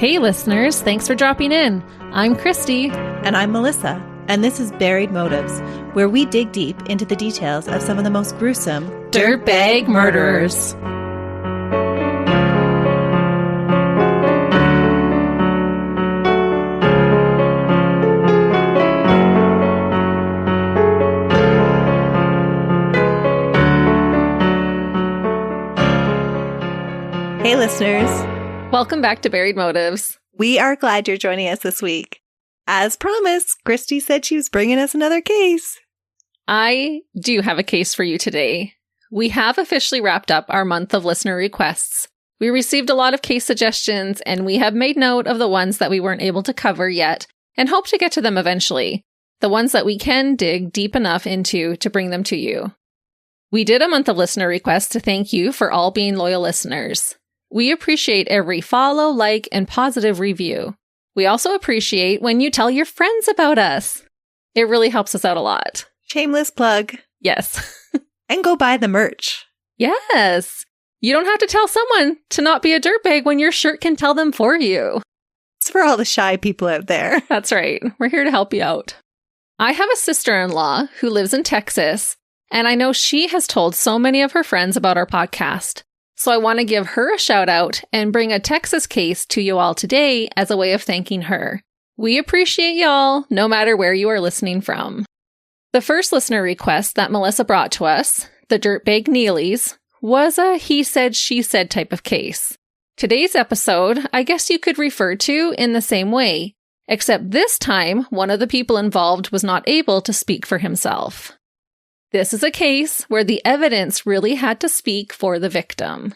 Hey listeners, thanks for dropping in. I'm Christy. And I'm Melissa. And this is Buried Motives, where we dig deep into the details of some of the most gruesome dirtbag murderers. Hey listeners. Welcome back to Buried Motives. We are glad you're joining us this week. As promised, Christy said she was bringing us another case. I do have a case for you today. We have officially wrapped up our month of listener requests. We received a lot of case suggestions, and we have made note of the ones that we weren't able to cover yet, and hope to get to them eventually. The ones that we can dig deep enough into to bring them to you. We did a month of listener requests to thank you for all being loyal listeners. We appreciate every follow, like, and positive review. We also appreciate when you tell your friends about us. It really helps us out a lot. Shameless plug. Yes. And go buy the merch. Yes. You don't have to tell someone to not be a dirtbag when your shirt can tell them for you. It's for all the shy people out there. That's right. We're here to help you out. I have a sister-in-law who lives in Texas, and I know she has told so many of her friends about our podcast. So I want to give her a shout out and bring a Texas case to you all today as a way of thanking her. We appreciate y'all, no matter where you are listening from. The first listener request that Melissa brought to us, the Dirtbag Neelies, was a he said, she said type of case. Today's episode, I guess you could refer to in the same way, except this time, one of the people involved was not able to speak for himself. This is a case where the evidence really had to speak for the victim.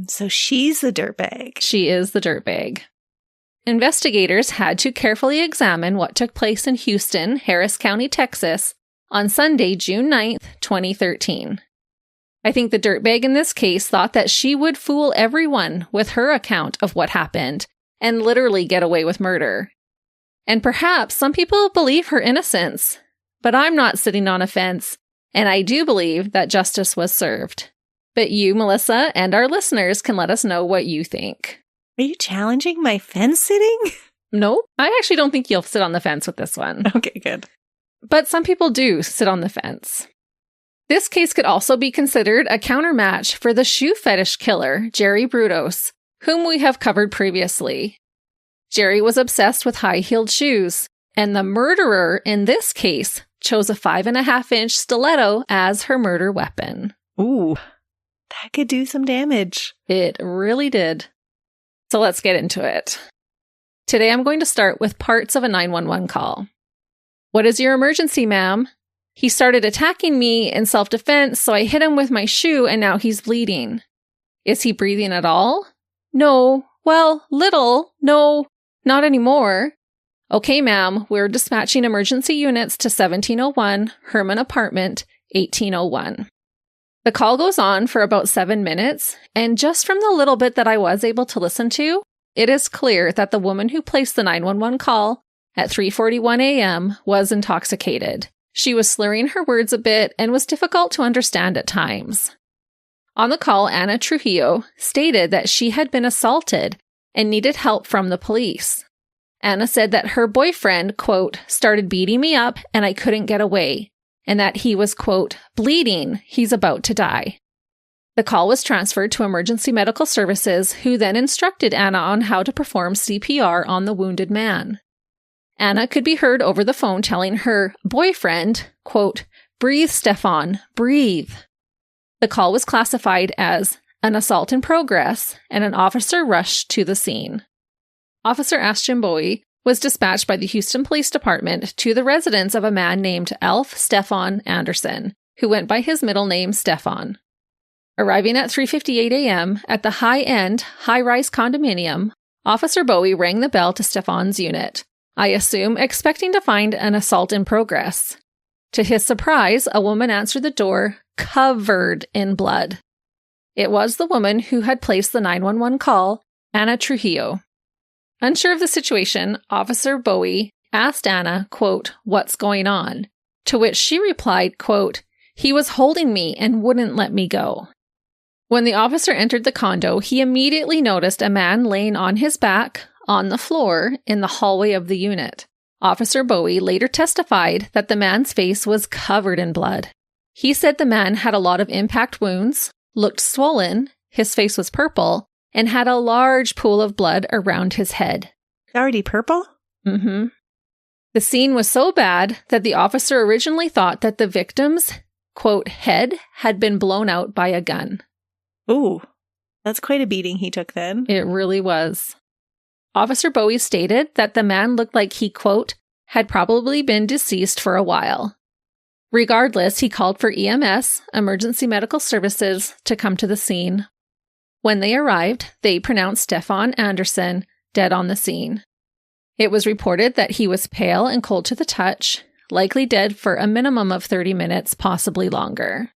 So she's the dirtbag. She is the dirtbag. Investigators had to carefully examine what took place in Houston, Harris County, Texas, on Sunday, June 9th, 2013. I think the dirtbag in this case thought that she would fool everyone with her account of what happened and literally get away with murder. And perhaps some people believe her innocence, but I'm not sitting on a fence. And I do believe that justice was served. But you, Melissa, and our listeners can let us know what you think. Are you challenging my fence sitting? No, I actually don't think you'll sit on the fence with this one. Okay, good. But some people do sit on the fence. This case could also be considered a countermatch for the shoe fetish killer, Jerry Brudos, whom we have covered previously. Jerry was obsessed with high-heeled shoes, and the murderer in this case chose a 5.5-inch stiletto as her murder weapon. Ooh, that could do some damage. It really did. So let's get into it. Today I'm going to start with parts of a 911 call. What is your emergency, ma'am? He started attacking me in self-defense, so I hit him with my shoe and now he's bleeding. Is he breathing at all? No. Well, little. No, not anymore. Okay, ma'am, we're dispatching emergency units to 1701 Herman Apartment, 1801. The call goes on for about 7 minutes, and just from the little bit that I was able to listen to, it is clear that the woman who placed the 911 call at 3:41 a.m. was intoxicated. She was slurring her words a bit and was difficult to understand at times. On the call, Anna Trujillo stated that she had been assaulted and needed help from the police. Anna said that her boyfriend, quote, started beating me up and I couldn't get away, and that he was, quote, bleeding, he's about to die. The call was transferred to emergency medical services, who then instructed Anna on how to perform CPR on the wounded man. Anna could be heard over the phone telling her boyfriend, quote, breathe, Stefan, breathe. The call was classified as an assault in progress, and an officer rushed to the scene. Officer Ashton Bowie was dispatched by the Houston Police Department to the residence of a man named Stefan Andersson, who went by his middle name Stefan. Arriving at 3:58 a.m. at the high-end, high-rise condominium, Officer Bowie rang the bell to Stefan's unit, I assume expecting to find an assault in progress. To his surprise, a woman answered the door, covered in blood. It was the woman who had placed the 911 call, Anna Trujillo. Unsure of the situation, Officer Bowie asked Anna, quote, what's going on? To which she replied, quote, he was holding me and wouldn't let me go. When the officer entered the condo, he immediately noticed a man laying on his back, on the floor in the hallway of the unit. Officer Bowie later testified that the man's face was covered in blood. He said the man had a lot of impact wounds, looked swollen, his face was purple, and had a large pool of blood around his head. Already purple? Mm-hmm. The scene was so bad that the officer originally thought that the victim's, quote, head had been blown out by a gun. Ooh, that's quite a beating he took then. It really was. Officer Bowie stated that the man looked like he, quote, had probably been deceased for a while. Regardless, he called for EMS, emergency medical services, to come to the scene. When they arrived, they pronounced Stefan Andersson dead on the scene. It was reported that he was pale and cold to the touch, likely dead for a minimum of 30 minutes, possibly longer.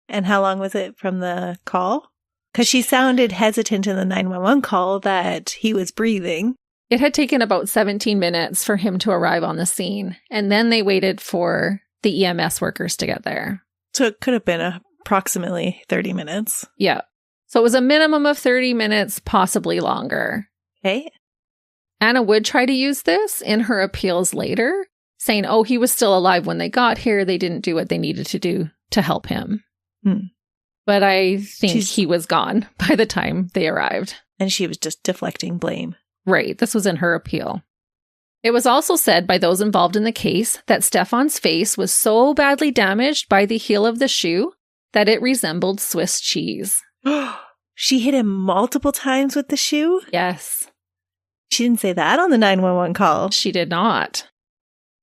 And how long was it from the call? Because she sounded hesitant in the 911 call that he was breathing. It had taken about 17 minutes for him to arrive on the scene, and then they waited for the EMS workers to get there. So it could have been approximately 30 minutes. Yeah. So it was a minimum of 30 minutes, possibly longer. Okay. Anna would try to use this in her appeals later, saying, oh, he was still alive when they got here. They didn't do what they needed to do to help him. But I think he was gone by the time they arrived. And she was just deflecting blame. Right. This was in her appeal. It was also said by those involved in the case that Stefan's face was so badly damaged by the heel of the shoe that it resembled Swiss cheese. She hit him multiple times with the shoe? Yes. She didn't say that on the 911 call. She did not.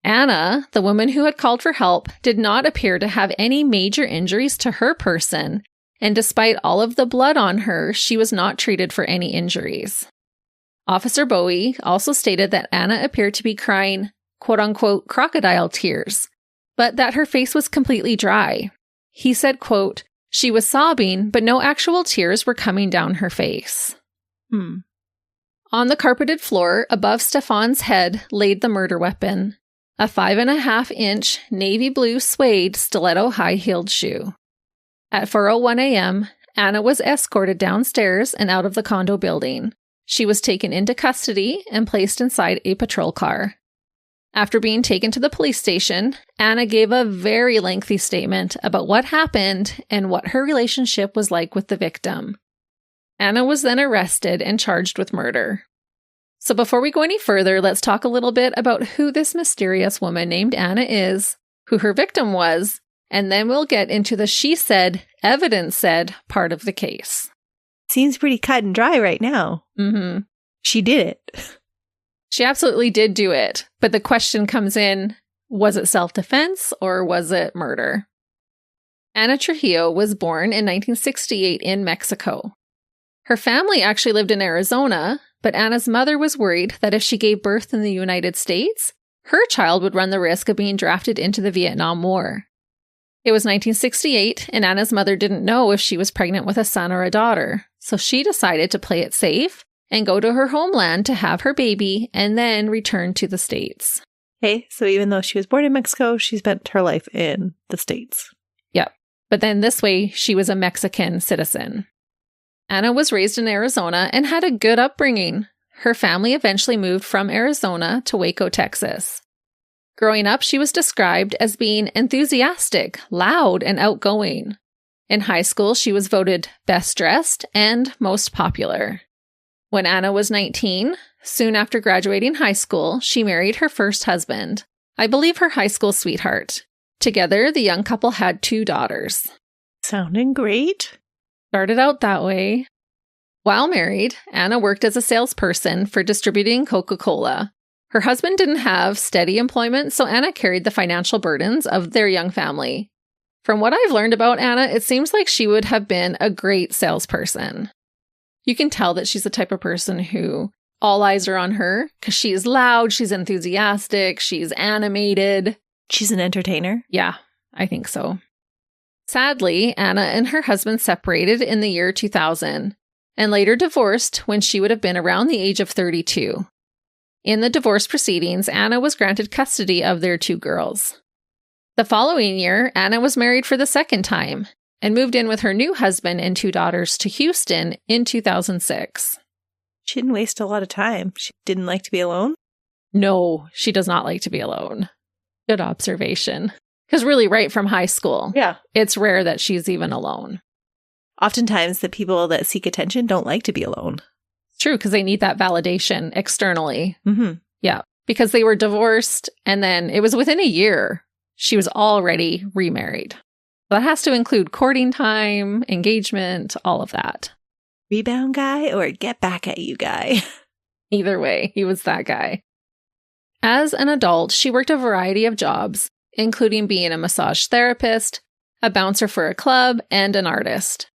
Anna, the woman who had called for help, did not appear to have any major injuries to her person, and despite all of the blood on her, she was not treated for any injuries. Officer Bowie also stated that Anna appeared to be crying, quote-unquote, crocodile tears, but that her face was completely dry. He said, quote, she was sobbing, but no actual tears were coming down her face. On the carpeted floor above Stefan's head laid the murder weapon, a 5.5-inch navy blue suede stiletto high-heeled shoe. At 4:01 a.m., Anna was escorted downstairs and out of the condo building. She was taken into custody and placed inside a patrol car. After being taken to the police station, Anna gave a very lengthy statement about what happened and what her relationship was like with the victim. Anna was then arrested and charged with murder. So before we go any further, let's talk a little bit about who this mysterious woman named Anna is, who her victim was, and then we'll get into the she said, evidence said part of the case. Seems pretty cut and dry right now. Mm-hmm. She did it. She absolutely did do it, but the question comes in, was it self-defense or was it murder? Anna Trujillo was born in 1968 in Mexico. Her family actually lived in Arizona, but Anna's mother was worried that if she gave birth in the United States, her child would run the risk of being drafted into the Vietnam War. It was 1968, and Anna's mother didn't know if she was pregnant with a son or a daughter, so she decided to play it safe and go to her homeland to have her baby and then return to the States. Okay, so even though she was born in Mexico, she spent her life in the States. Yep. But then this way, she was a Mexican citizen. Anna was raised in Arizona and had a good upbringing. Her family eventually moved from Arizona to Waco, Texas. Growing up, she was described as being enthusiastic, loud, and outgoing. In high school, she was voted best dressed and most popular. When Anna was 19, soon after graduating high school, she married her first husband, I believe her high school sweetheart. Together, the young couple had 2 daughters. Sounding great. Started out that way. While married, Anna worked as a salesperson for distributing Coca-Cola. Her husband didn't have steady employment, so Anna carried the financial burdens of their young family. From what I've learned about Anna, it seems like she would have been a great salesperson. You can tell that she's the type of person who all eyes are on her because she's loud, she's enthusiastic, she's animated. She's an entertainer? Yeah, I think so. Sadly, Anna and her husband separated in the year 2000 and later divorced when she would have been around the age of 32. In the divorce proceedings, Anna was granted custody of their 2 girls. The following year, Anna was married for the second time and moved in with her new husband and 2 daughters to Houston in 2006. She didn't waste a lot of time. She didn't like to be alone? No, she does not like to be alone. Good observation. Because really, right from high school, it's rare that she's even alone. Oftentimes, the people that seek attention don't like to be alone. It's true, because they need that validation externally. Mm-hmm. Yeah, because they were divorced, and then it was within a year. She was already remarried. That has to include courting time, engagement, all of that. Rebound guy or get back at you guy? Either way, he was that guy. As an adult, she worked a variety of jobs, including being a massage therapist, a bouncer for a club, and an artist.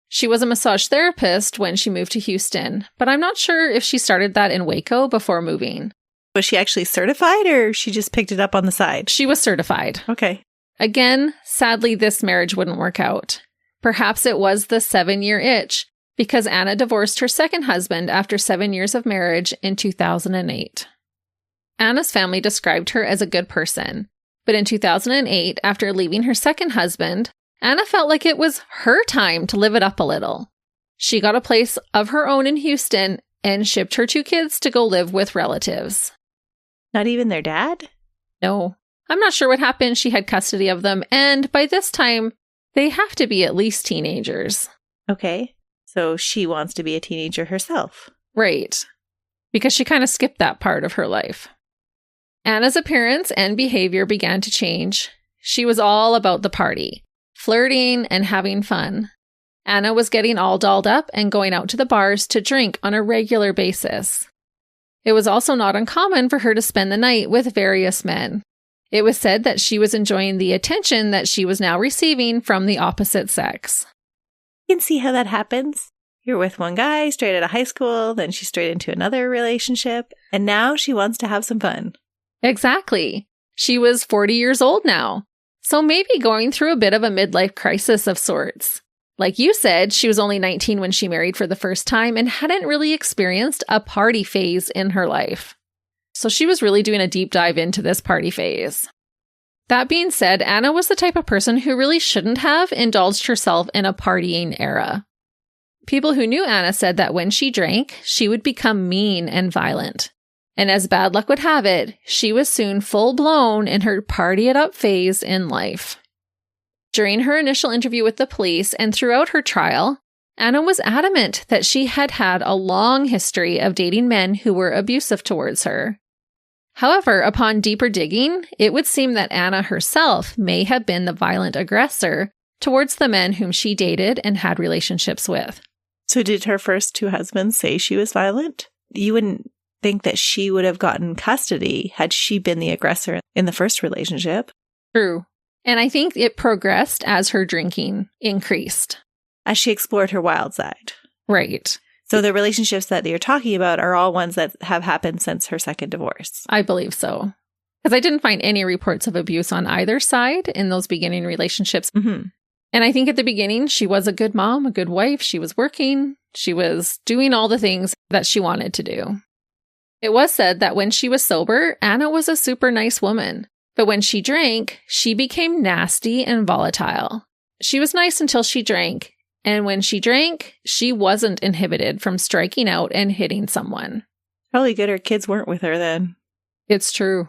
She was a massage therapist when she moved to Houston, but I'm not sure if she started that in Waco before moving. Was she actually certified or she just picked it up on the side? She was certified. Okay. Again, sadly, this marriage wouldn't work out. Perhaps it was the 7-year itch, because Anna divorced her second husband after 7 years of marriage in 2008. Anna's family described her as a good person, but in 2008, after leaving her second husband, Anna felt like it was her time to live it up a little. She got a place of her own in Houston and shipped her 2 kids to go live with relatives. Not even their dad? No. I'm not sure what happened. She had custody of them, and by this time, they have to be at least teenagers. Okay. So she wants to be a teenager herself. Right. Because she kind of skipped that part of her life. Anna's appearance and behavior began to change. She was all about the party, flirting and having fun. Anna was getting all dolled up and going out to the bars to drink on a regular basis. It was also not uncommon for her to spend the night with various men. It was said that she was enjoying the attention that she was now receiving from the opposite sex. You can see how that happens. You're with one guy straight out of high school, then she's straight into another relationship, and now she wants to have some fun. Exactly. She was 40 years old now, so maybe going through a bit of a midlife crisis of sorts. Like you said, she was only 19 when she married for the first time and hadn't really experienced a party phase in her life. So she was really doing a deep dive into this party phase. That being said, Anna was the type of person who really shouldn't have indulged herself in a partying era. People who knew Anna said that when she drank, she would become mean and violent. And as bad luck would have it, she was soon full-blown in her party-it-up phase in life. During her initial interview with the police and throughout her trial, Anna was adamant that she had had a long history of dating men who were abusive towards her. However, upon deeper digging, it would seem that Anna herself may have been the violent aggressor towards the men whom she dated and had relationships with. So did her first 2 husbands say she was violent? You wouldn't think that she would have gotten custody had she been the aggressor in the first relationship. True. And I think it progressed as her drinking increased. As she explored her wild side. Right. So the relationships that you're talking about are all ones that have happened since her second divorce. I believe so. Because I didn't find any reports of abuse on either side in those beginning relationships. Mm-hmm. And I think at the beginning, she was a good mom, a good wife. She was working. She was doing all the things that she wanted to do. It was said that when she was sober, Anna was a super nice woman. But when she drank, she became nasty and volatile. She was nice until she drank. And when she drank, she wasn't inhibited from striking out and hitting someone. Probably good her kids weren't with her then. It's true.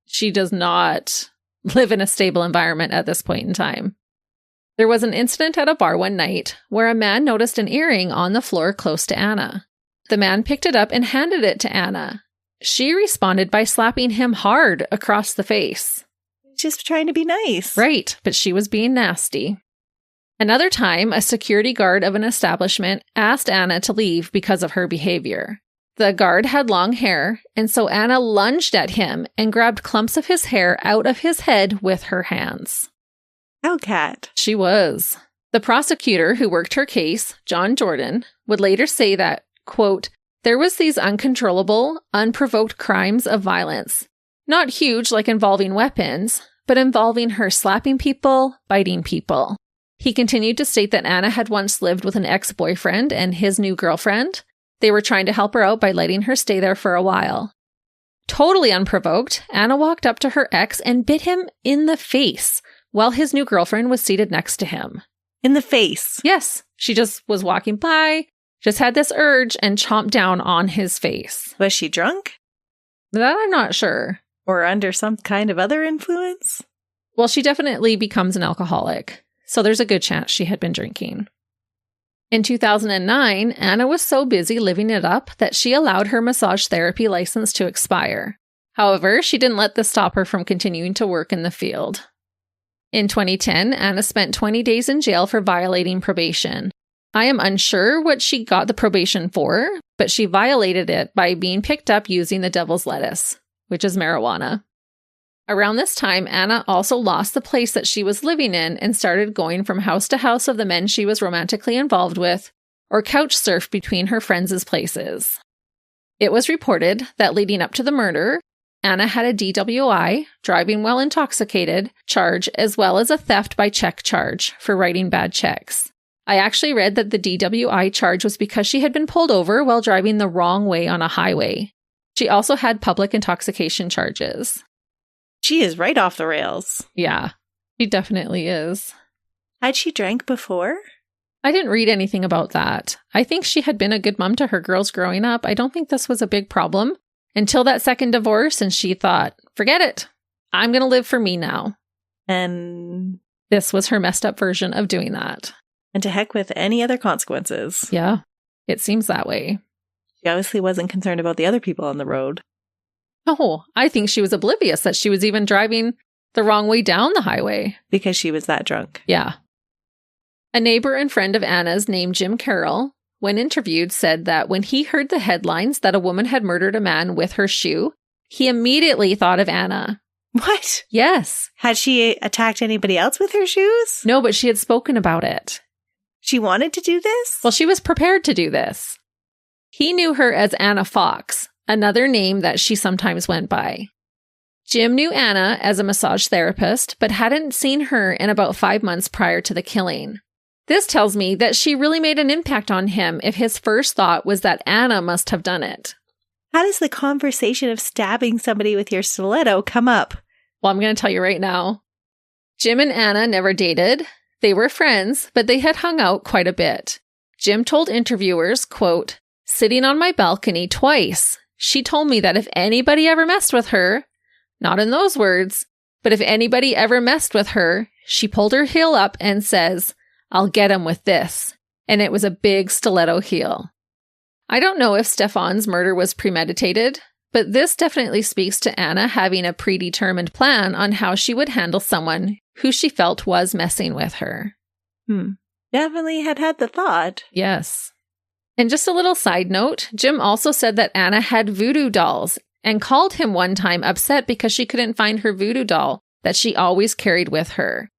She does not live in a stable environment at this point in time. There was an incident at a bar one night where a man noticed an earring on the floor close to Anna. The man picked it up and handed it to Anna. She responded by slapping him hard across the face. Just trying to be nice. Right, but she was being nasty. Another time, a security guard of an establishment asked Anna to leave because of her behavior. The guard had long hair, and so Anna lunged at him and grabbed clumps of his hair out of his head with her hands. Hellcat. She was. The prosecutor who worked her case, John Jordan, would later say that, quote, there was these uncontrollable, unprovoked crimes of violence. Not huge like involving weapons, but involving her slapping people, biting people. He continued to state that Anna had once lived with an ex-boyfriend and his new girlfriend. They were trying to help her out by letting her stay there for a while. Totally unprovoked, Anna walked up to her ex and bit him in the face while his new girlfriend was seated next to him. In the face? Yes. She just was walking by. just had this urge and chomped down on his face. Was she drunk? That I'm not sure. Or under some kind of other influence? Well, she definitely becomes an alcoholic, so there's a good chance she had been drinking. In 2009, Anna was so busy living it up that she allowed her massage therapy license to expire. However, she didn't let this stop her from continuing to work in the field. In 2010, Anna spent 20 days in jail for violating probation. I am unsure what she got the probation for, but she violated it by being picked up using the devil's lettuce, which is marijuana. Around this time, Anna also lost the place that she was living in and started going from house to house of the men she was romantically involved with, or couch surfed between her friends' places. It was reported that leading up to the murder, Anna had a DWI, driving while intoxicated, charge, as well as a theft by check charge for writing bad checks. I actually read that the DWI charge was because she had been pulled over while driving the wrong way on a highway. She also had public intoxication charges. She is right off the rails. Yeah, she definitely is. Had she drank before? I didn't read anything about that. I think she had been a good mom to her girls growing up. I don't think this was a big problem until that second divorce, and she thought, forget it. I'm going to live for me now. And this was her messed up version of doing that. And to heck with any other consequences. Yeah, it seems that way. She obviously wasn't concerned about the other people on the road. No, I think she was oblivious that she was even driving the wrong way down the highway. Because she was that drunk. Yeah. A neighbor and friend of Anna's named Jim Carroll, when interviewed, said that when he heard the headlines that a woman had murdered a man with her shoe, he immediately thought of Anna. What? Yes. Had she attacked anybody else with her shoes? No, but she had spoken about it. She wanted to do this? Well, she was prepared to do this. He knew her as Anna Fox, another name that she sometimes went by. Jim knew Anna as a massage therapist, but hadn't seen her in about 5 months prior to the killing. This tells me that she really made an impact on him if his first thought was that Anna must have done it. How does the conversation of stabbing somebody with your stiletto come up? Well, I'm going to tell you right now. Jim and Anna never dated. They were friends, but they had hung out quite a bit. Jim told interviewers, quote, "Sitting on my balcony twice, she told me that if anybody ever messed with her, not in those words, but if anybody ever messed with her, she pulled her heel up and says, 'I'll get him with this.' And it was a big stiletto heel." I don't know if Stefan's murder was premeditated, but this definitely speaks to Anna having a predetermined plan on how she would handle someone who she felt was messing with her. Definitely had the thought. Yes. And just a little side note, Jim also said that Anna had voodoo dolls and called him one time upset because she couldn't find her voodoo doll that she always carried with her.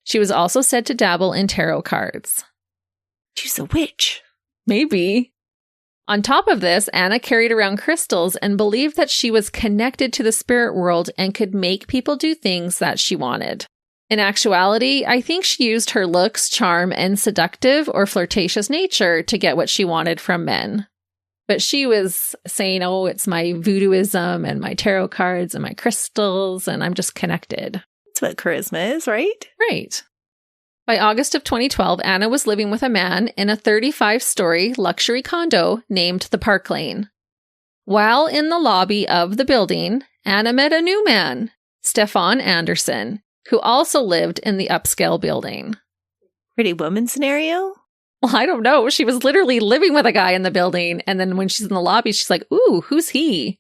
She was also said to dabble in tarot cards. She's a witch. Maybe. On top of this, Anna carried around crystals and believed that she was connected to the spirit world and could make people do things that she wanted. In actuality, I think she used her looks, charm, and seductive or flirtatious nature to get what she wanted from men. But she was saying, oh, it's my voodooism and my tarot cards and my crystals, and I'm just connected. That's what charisma is, right? Right. By August of 2012, Anna was living with a man in a 35-story luxury condo named the Park Lane. While in the lobby of the building, Anna met a new man, Stefan Andersson, who also lived in the upscale building. Pretty woman scenario? Well, I don't know. She was literally living with a guy in the building, and then when she's in the lobby, she's like, ooh, who's he?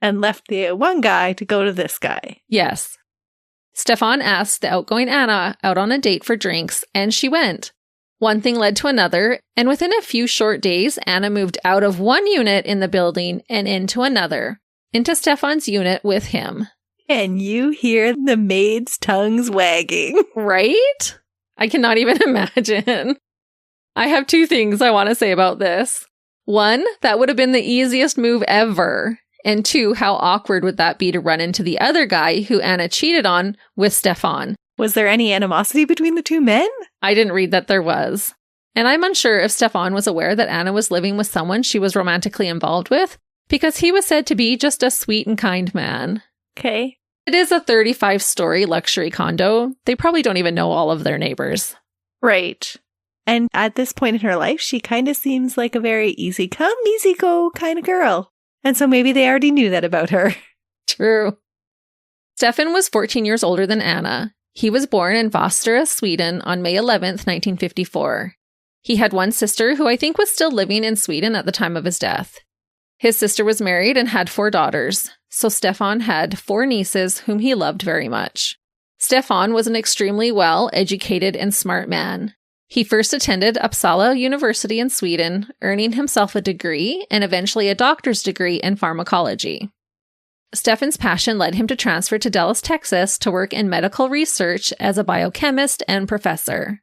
And left the one guy to go to this guy. Yes. Stefan asked the outgoing Anna out on a date for drinks, and she went. One thing led to another, and within a few short days, Anna moved out of one unit in the building and into another, into Stefan's unit with him. Can you hear the maid's tongues wagging? Right? I cannot even imagine. I have 2 things I want to say about this. 1, that would have been the easiest move ever. And 2, how awkward would that be to run into the other guy who Anna cheated on with Stefan? Was there any animosity between the 2 men? I didn't read that there was. And I'm unsure if Stefan was aware that Anna was living with someone she was romantically involved with, because he was said to be just a sweet and kind man. Okay. It is a 35-story luxury condo. They probably don't even know all of their neighbors. Right. And at this point in her life, she kind of seems like a very easy come, easy go kind of girl. And so maybe they already knew that about her. True. Stefan was 14 years older than Anna. He was born in Vårsta, Sweden on May 11th, 1954. He had one sister who I think was still living in Sweden at the time of his death. His sister was married and had 4 daughters, so Stefan had 4 nieces whom he loved very much. Stefan was an extremely well-educated and smart man. He first attended Uppsala University in Sweden, earning himself a degree and eventually a doctor's degree in pharmacology. Stefan's passion led him to transfer to Dallas, Texas to work in medical research as a biochemist and professor.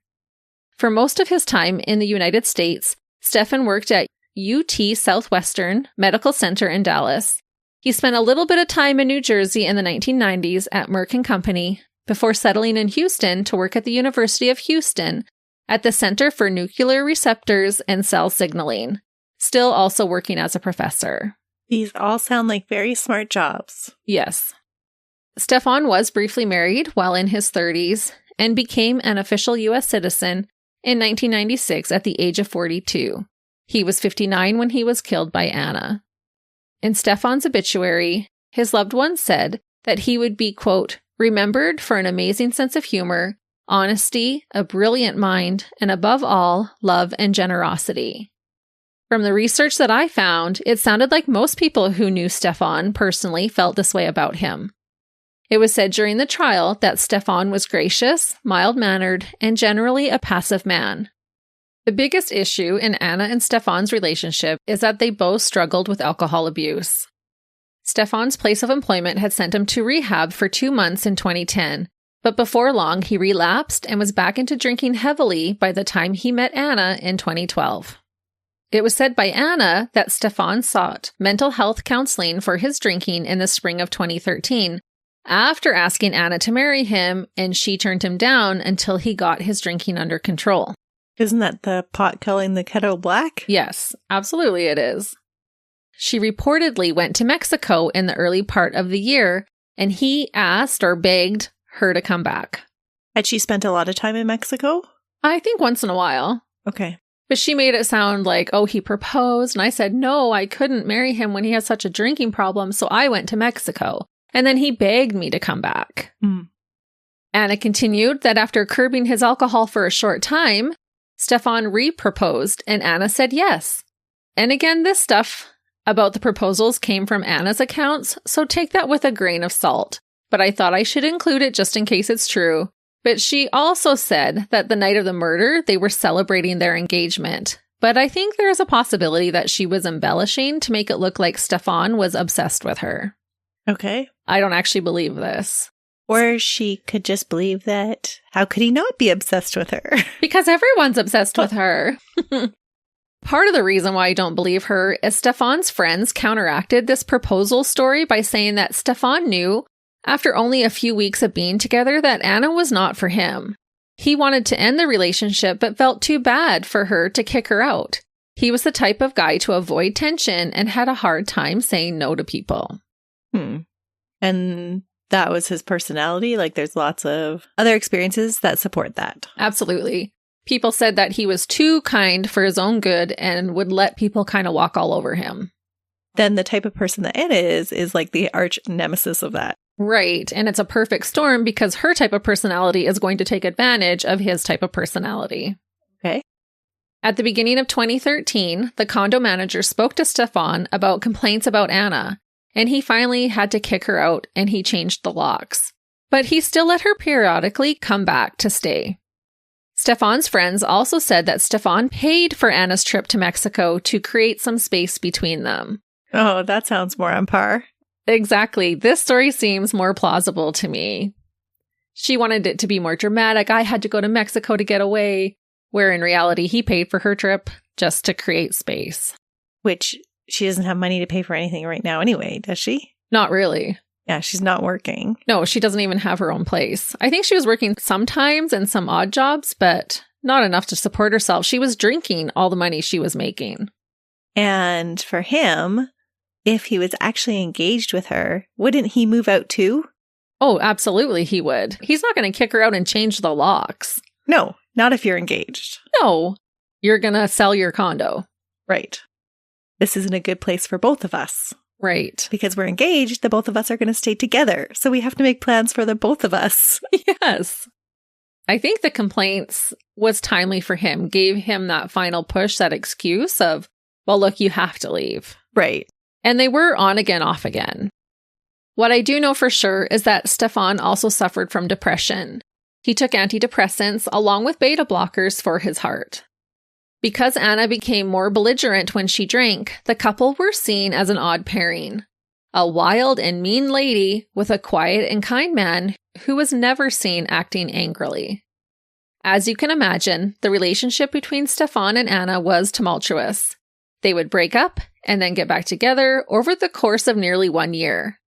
For most of his time in the United States, Stefan worked at UT Southwestern Medical Center in Dallas. He spent a little bit of time in New Jersey in the 1990s at Merck & Company before settling in Houston to work at the University of Houston at the Center for Nuclear Receptors and Cell Signaling, still also working as a professor. These all sound like very smart jobs. Yes. Stefan was briefly married while in his 30s and became an official U.S. citizen in 1996 at the age of 42. He was 59 when he was killed by Anna. In Stefan's obituary, his loved ones said that he would be, quote, remembered for an amazing sense of humor, honesty, a brilliant mind, and above all, love and generosity. From the research that I found, it sounded like most people who knew Stefan personally felt this way about him. It was said during the trial that Stefan was gracious, mild-mannered, and generally a passive man. The biggest issue in Anna and Stefan's relationship is that they both struggled with alcohol abuse. Stefan's place of employment had sent him to rehab for 2 months in 2010, but before long he relapsed and was back into drinking heavily by the time he met Anna in 2012. It was said by Anna that Stefan sought mental health counseling for his drinking in the spring of 2013, after asking Anna to marry him, and she turned him down until he got his drinking under control. Isn't that the pot calling the kettle black? Yes, absolutely it is. She reportedly went to Mexico in the early part of the year, and he asked or begged her to come back. Had she spent a lot of time in Mexico? I think once in a while. Okay. But she made it sound like, oh, he proposed, and I said, no, I couldn't marry him when he has such a drinking problem, so I went to Mexico. And then he begged me to come back. Anna continued that after curbing his alcohol for a short time, Stefan re-proposed, and Anna said yes. And again, this stuff about the proposals came from Anna's accounts, so take that with a grain of salt. But I thought I should include it just in case it's true. But she also said that the night of the murder, they were celebrating their engagement. But I think there is a possibility that she was embellishing to make it look like Stefan was obsessed with her. Okay. I don't actually believe this. Or she could just believe that. How could he not be obsessed with her? Because everyone's obsessed with her. Part of the reason why I don't believe her is Stefan's friends counteracted this proposal story by saying that Stefan knew, after only a few weeks of being together, that Anna was not for him. He wanted to end the relationship but felt too bad for her to kick her out. He was the type of guy to avoid tension and had a hard time saying no to people. And that was his personality? Like, there's lots of other experiences that support that. Absolutely. People said that he was too kind for his own good and would let people kind of walk all over him. Then the type of person that Anna is like the arch nemesis of that. Right. And it's a perfect storm because her type of personality is going to take advantage of his type of personality. Okay. At the beginning of 2013, the condo manager spoke to Stefan about complaints about Anna, and he finally had to kick her out and he changed the locks. But he still let her periodically come back to stay. Stefan's friends also said that Stefan paid for Anna's trip to Mexico to create some space between them. Oh, that sounds more on par. Exactly. This story seems more plausible to me. She wanted it to be more dramatic. I had to go to Mexico to get away, where in reality, he paid for her trip just to create space. Which she doesn't have money to pay for anything right now anyway, does she? Not really. Yeah, she's not working. No, she doesn't even have her own place. I think she was working sometimes in some odd jobs, but not enough to support herself. She was drinking all the money she was making. And for him, if he was actually engaged with her, wouldn't he move out too? Oh, absolutely he would. He's not going to kick her out and change the locks. No, Not if you're engaged. No, you're going to sell your condo. Right. This isn't a good place for both of us. Right. Because we're engaged, the both of us are going to stay together. So we have to make plans for the both of us. Yes. I think the complaints was timely for him, gave him that final push, that excuse of, well, look, you have to leave. Right. And they were on again, off again. What I do know for sure is that Stefan also suffered from depression. He took antidepressants along with beta blockers for his heart. Because Anna became more belligerent when she drank, the couple were seen as an odd pairing. A wild and mean lady with a quiet and kind man who was never seen acting angrily. As you can imagine, the relationship between Stefan and Anna was tumultuous. They would break up and then get back together over the course of nearly 1 year.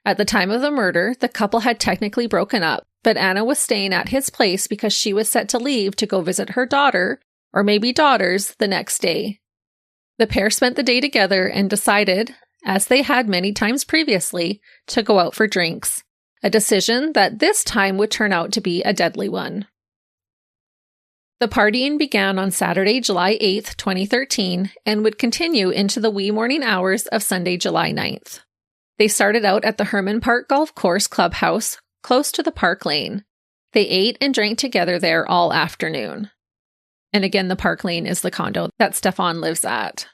At the time of the murder, the couple had technically broken up, but Anna was staying at his place because she was set to leave to go visit her daughter, or maybe daughters, the next day. The pair spent the day together and decided, as they had many times previously, to go out for drinks, a decision that this time would turn out to be a deadly one. The partying began on Saturday, July 8th, 2013, and would continue into the wee morning hours of Sunday, July 9th. They started out at the Herman Park Golf Course Clubhouse, close to the Park Lane. They ate and drank together there all afternoon. And again, the Park Lane is the condo that Stefan lives at.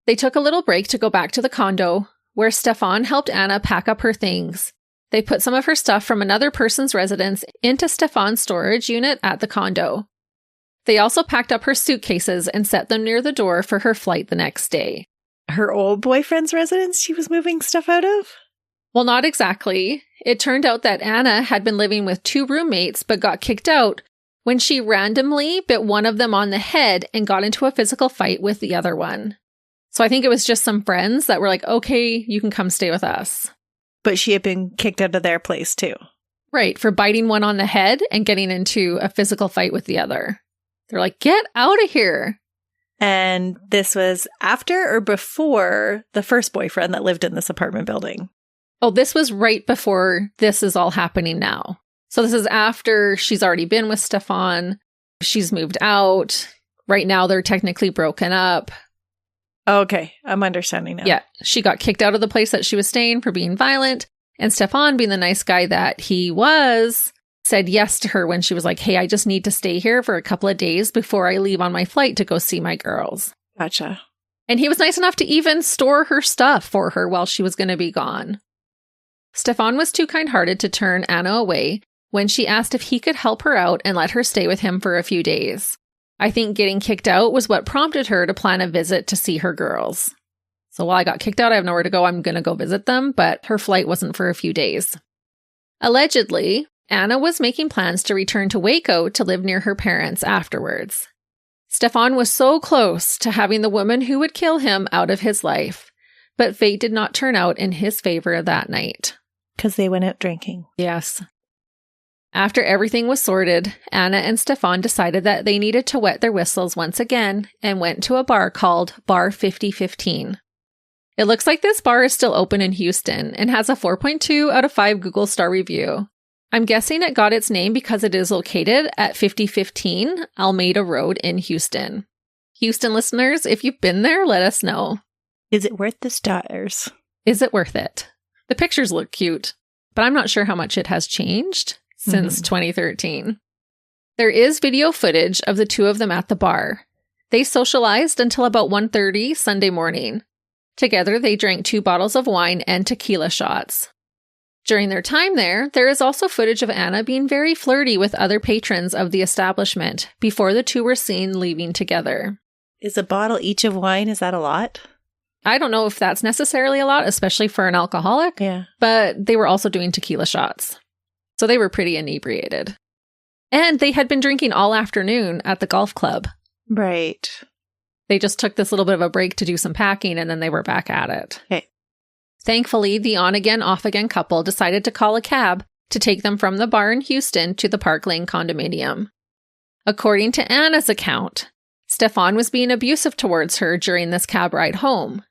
They took a little break to go back to the condo, where Stefan helped Anna pack up her things. They put some of her stuff from another person's residence into Stefan's storage unit at the condo. They also packed up her suitcases and set them near the door for her flight the next day. Her old boyfriend's residence she was moving stuff out of? Well, not exactly. It turned out that Anna had been living with 2 roommates but got kicked out when she randomly bit one of them on the head and got into a physical fight with the other one. So I think it was just some friends that were like, okay, you can come stay with us. But she had been kicked out of their place too. Right, for biting one on the head and getting into a physical fight with the other. They're like, get out of here. And this was after or before the first boyfriend that lived in this apartment building? Oh, this was right before this is all happening now. So this is after she's already been with Stefan. She's moved out. Right now, they're technically broken up. Okay, I'm understanding now. Yeah, she got kicked out of the place that she was staying for being violent. And Stefan, being the nice guy that he was, said yes to her when she was like, hey, I just need to stay here for a couple of days before I leave on my flight to go see my girls. Gotcha. And he was nice enough to even store her stuff for her while she was going to be gone. Stefan was too kind-hearted to turn Anna away when she asked if he could help her out and let her stay with him for a few days. I think getting kicked out was what prompted her to plan a visit to see her girls. So while I got kicked out, I have nowhere to go. I'm going to go visit them, but her flight wasn't for a few days. Allegedly, Anna was making plans to return to Waco to live near her parents afterwards. Stefan was so close to having the woman who would kill him out of his life, but fate did not turn out in his favor that night. Because they went out drinking. Yes. After everything was sorted, Anna and Stefan decided that they needed to wet their whistles once again and went to a bar called Bar 5015. It looks like this bar is still open in Houston and has a 4.2 out of 5 Google star review. I'm guessing it got its name because it is located at 5015 Almeida Road in Houston. Houston listeners, if you've been there, let us know. Is it worth the stars? Is it worth it? The pictures look cute, but I'm not sure how much it has changed since 2013. There is video footage of the two of them at the bar. They socialized until about 1:30 Sunday morning. Together, they drank 2 bottles of wine and tequila shots. During their time there is also footage of Anna being very flirty with other patrons of the establishment before the two were seen leaving together. Is a bottle each of wine, is that a lot? I don't know if that's necessarily a lot, especially for an alcoholic. Yeah. But they were also doing tequila shots. So they were pretty inebriated. And they had been drinking all afternoon at the golf club. Right. They just took this little bit of a break to do some packing and then they were back at it. Okay. Thankfully, the on-again, off-again couple decided to call a cab to take them from the bar in Houston to the Park Lane condominium. According to Anna's account, Stefan was being abusive towards her during this cab ride home.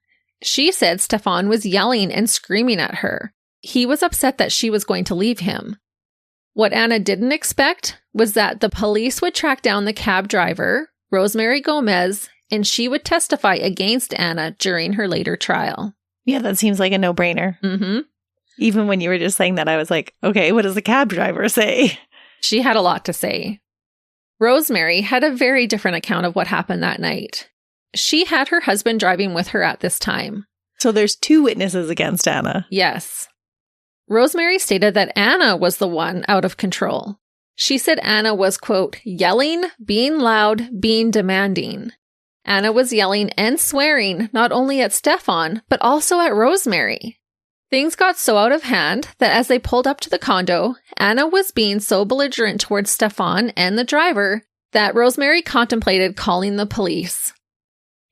She said Stefan was yelling and screaming at her. He was upset that she was going to leave him. What Anna didn't expect was that the police would track down the cab driver, Rosemary Gomez, and she would testify against Anna during her later trial. Yeah, that seems like a no-brainer. Mm-hmm. Even when you were just saying that, I was like, okay, what does the cab driver say? She had a lot to say. Rosemary had a very different account of what happened that night. She had her husband driving with her at this time. So there's 2 witnesses against Anna. Yes. Rosemary stated that Anna was the one out of control. She said Anna was, quote, yelling, being loud, being demanding. Anna was yelling and swearing not only at Stefan, but also at Rosemary. Things got so out of hand that as they pulled up to the condo, Anna was being so belligerent towards Stefan and the driver that Rosemary contemplated calling the police.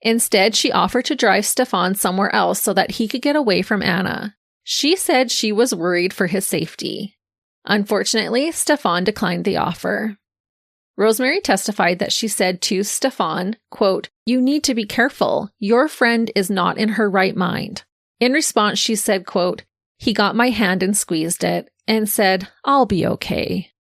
Instead, she offered to drive Stefan somewhere else so that he could get away from Anna. She said she was worried for his safety. Unfortunately, Stefan declined the offer. Rosemary testified that she said to Stefan, quote, "You need to be careful. Your friend is not in her right mind." In response, she said, quote, "He got my hand and squeezed it and said, 'I'll be okay.'"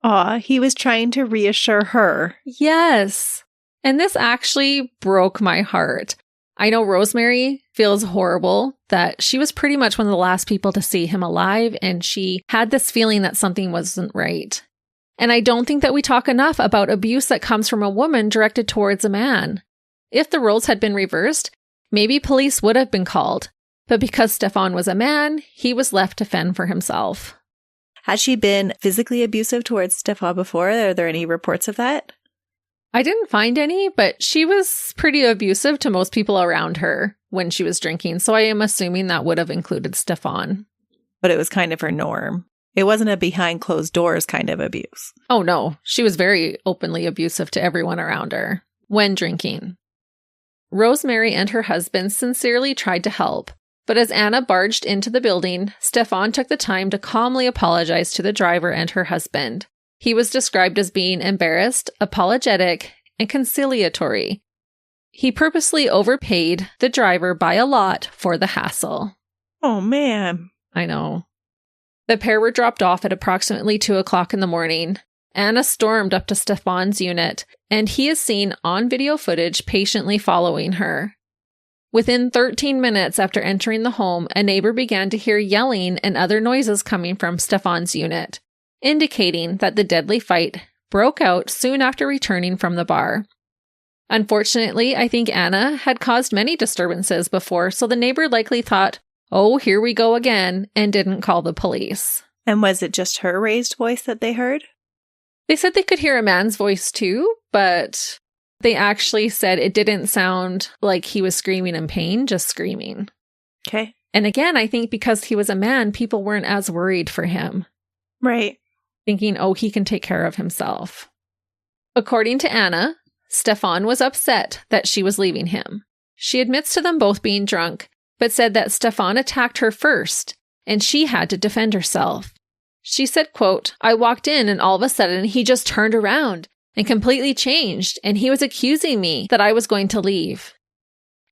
Aw, he was trying to reassure her. Yes. And this actually broke my heart. I know Rosemary feels horrible that she was pretty much one of the last people to see him alive, and she had this feeling that something wasn't right. And I don't think that we talk enough about abuse that comes from a woman directed towards a man. If the roles had been reversed, maybe police would have been called. But because Stefan was a man, he was left to fend for himself. Has she been physically abusive towards Stefan before? Are there any reports of that? I didn't find any, but she was pretty abusive to most people around her when she was drinking, so I am assuming that would have included Stefan. But it was kind of her norm. It wasn't a behind closed doors kind of abuse. Oh no, she was very openly abusive to everyone around her when drinking. Rosemary and her husband sincerely tried to help, but as Anna barged into the building, Stefan took the time to calmly apologize to the driver and her husband. He was described as being embarrassed, apologetic, and conciliatory. He purposely overpaid the driver by a lot for the hassle. Oh, man. I know. The pair were dropped off at approximately 2 o'clock in the morning. Anna stormed up to Stefan's unit, and he is seen on video footage patiently following her. Within 13 minutes after entering the home, a neighbor began to hear yelling and other noises coming from Stefan's unit, indicating that the deadly fight broke out soon after returning from the bar. Unfortunately, I think Anna had caused many disturbances before, so the neighbor likely thought, "Oh, here we go again," and didn't call the police. And was it just her raised voice that they heard? They said they could hear a man's voice too, but they actually said it didn't sound like he was screaming in pain, just screaming. Okay. And again, I think because he was a man, people weren't as worried for him. Right. Thinking, oh, he can take care of himself. According to Anna, Stefan was upset that she was leaving him. She admits to them both being drunk, but said that Stefan attacked her first, and she had to defend herself. She said, quote, "I walked in and all of a sudden he just turned around and completely changed, and he was accusing me that I was going to leave."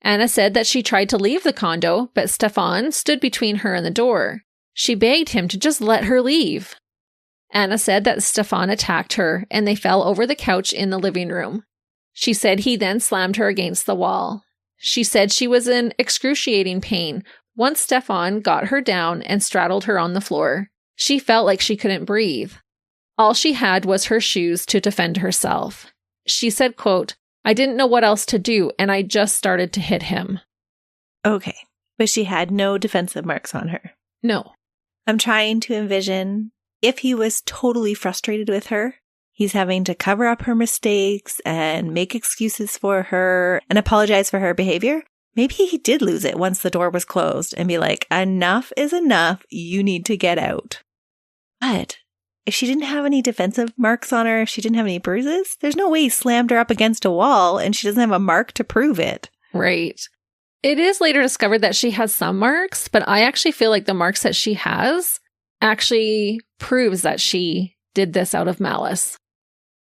Anna said that she tried to leave the condo, but Stefan stood between her and the door. She begged him to just let her leave. Anna said that Stefan attacked her and they fell over the couch in the living room. She said he then slammed her against the wall. She said she was in excruciating pain once Stefan got her down and straddled her on the floor. She felt like she couldn't breathe. All she had was her shoes to defend herself. She said, quote, "I didn't know what else to do and I just started to hit him." Okay, but she had no defensive marks on her. No. I'm trying to envision if he was totally frustrated with her, he's having to cover up her mistakes and make excuses for her and apologize for her behavior. Maybe he did lose it once the door was closed and be like, enough is enough. You need to get out. But if she didn't have any defensive marks on her, if she didn't have any bruises, there's no way he slammed her up against a wall and she doesn't have a mark to prove it. Right. It is later discovered that she has some marks, but I actually feel like the marks that she has actually proves that she did this out of malice.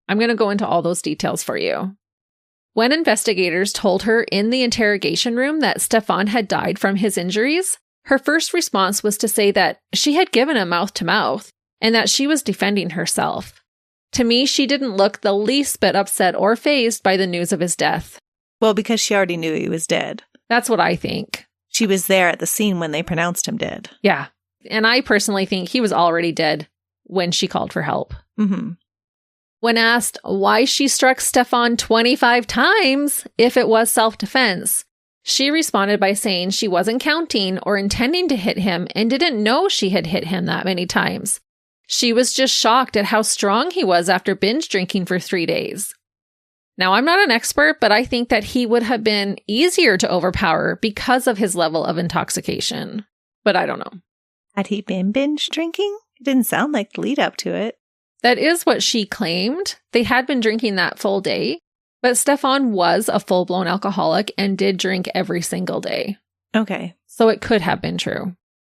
I'm going to go into all those details for you. When investigators told her in the interrogation room that Stefan had died from his injuries, her first response was to say that she had given him mouth to mouth and that she was defending herself. To me, she didn't look the least bit upset or fazed by the news of his death. Well, because she already knew he was dead. That's what I think. She was there at the scene when they pronounced him dead. Yeah. And I personally think he was already dead when she called for help. Mm-hmm. When asked why she struck Stefan 25 times if it was self-defense, she responded by saying she wasn't counting or intending to hit him and didn't know she had hit him that many times. She was just shocked at how strong he was after binge drinking for 3 days. Now, I'm not an expert, but I think that he would have been easier to overpower because of his level of intoxication. But I don't know. Had he been binge drinking? It didn't sound like the lead up to it. That is what she claimed. They had been drinking that full day, but Stefan was a full-blown alcoholic and did drink every single day. Okay. So it could have been true.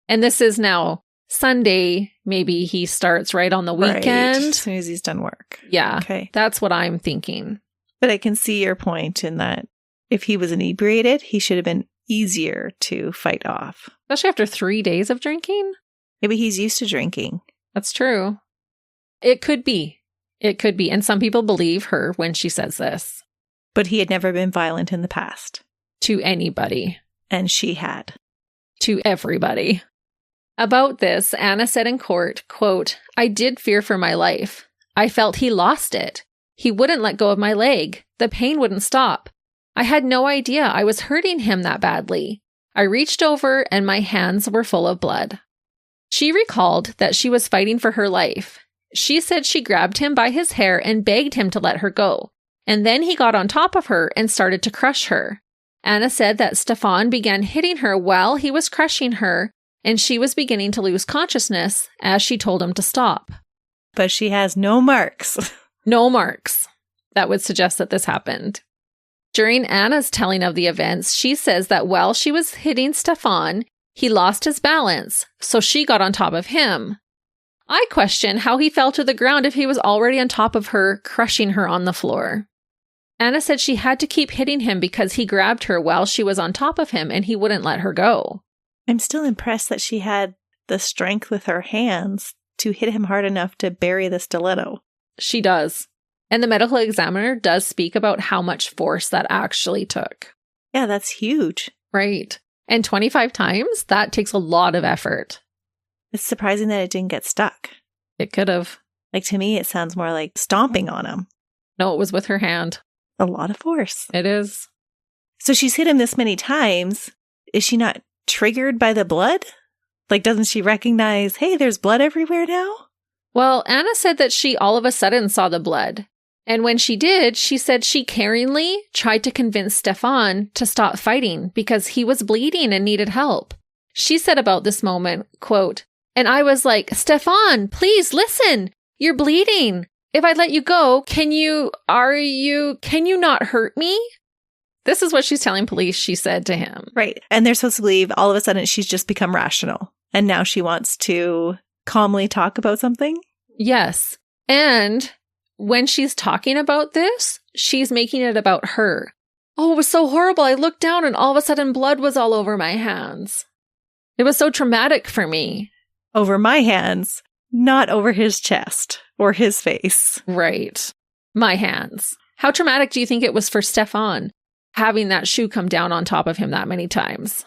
And this is now Sunday. Maybe he starts right on the weekend. Right. As soon as he's done work. Yeah. Okay. That's what I'm thinking. But I can see your point in that if he was inebriated, he should have been easier to fight off. Especially after 3 days of drinking. Maybe he's used to drinking. That's true. It could be. It could be. And some people believe her when she says this. But he had never been violent in the past. To anybody. And she had. To everybody. About this, Anna said in court, quote, "I did fear for my life. I felt he lost it. He wouldn't let go of my leg. The pain wouldn't stop. I had no idea I was hurting him that badly. I reached over and my hands were full of blood." She recalled that she was fighting for her life. She said she grabbed him by his hair and begged him to let her go. And then he got on top of her and started to crush her. Anna said that Stefan began hitting her while he was crushing her, and she was beginning to lose consciousness as she told him to stop. But she has no marks. No marks. That would suggest that this happened. During Anna's telling of the events, she says that while she was hitting Stefan, he lost his balance, so she got on top of him. I question how he fell to the ground if he was already on top of her, crushing her on the floor. Anna said she had to keep hitting him because he grabbed her while she was on top of him and he wouldn't let her go. I'm still impressed that she had the strength with her hands to hit him hard enough to bury the stiletto. She does. And the medical examiner does speak about how much force that actually took. Yeah, that's huge. Right. And 25 times, that takes a lot of effort. It's surprising that it didn't get stuck. It could have. Like, to me, it sounds more like stomping on him. No, it was with her hand. A lot of force. It is. So she's hit him this many times. Is she not triggered by the blood? Like, doesn't she recognize, hey, there's blood everywhere now? Well, Anna said that she all of a sudden saw the blood. And when she did, she said she caringly tried to convince Stefan to stop fighting because he was bleeding and needed help. She said about this moment, quote, "And I was like, Stefan, please listen. You're bleeding. If I let you go, can you not hurt me?" This is what she's telling police she said to him. Right. And they're supposed to believe all of a sudden she's just become rational. And now she wants to calmly talk about something? Yes. And when she's talking about this, she's making it about her. "Oh, it was so horrible. I looked down and all of a sudden blood was all over my hands. It was so traumatic for me." Over my hands, not over his chest or his face. Right. My hands. How traumatic do you think it was for Stefan, having that shoe come down on top of him that many times?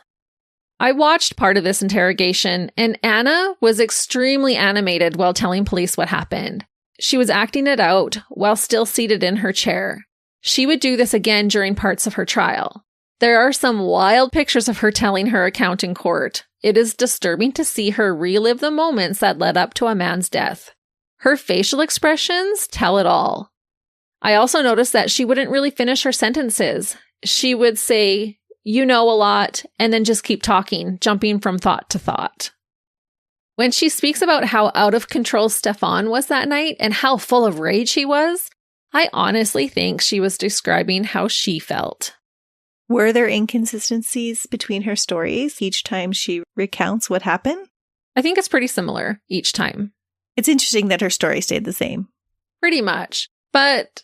I watched part of this interrogation, and Anna was extremely animated while telling police what happened. She was acting it out while still seated in her chair. She would do this again during parts of her trial. There are some wild pictures of her telling her account in court. It is disturbing to see her relive the moments that led up to a man's death. Her facial expressions tell it all. I also noticed that she wouldn't really finish her sentences. She would say, "You know a lot," and then just keep talking, jumping from thought to thought. When she speaks about how out of control Stefan was that night and how full of rage he was, I honestly think she was describing how she felt. Were there inconsistencies between her stories each time she recounts what happened? I think it's pretty similar each time. It's interesting that her story stayed the same. Pretty much. But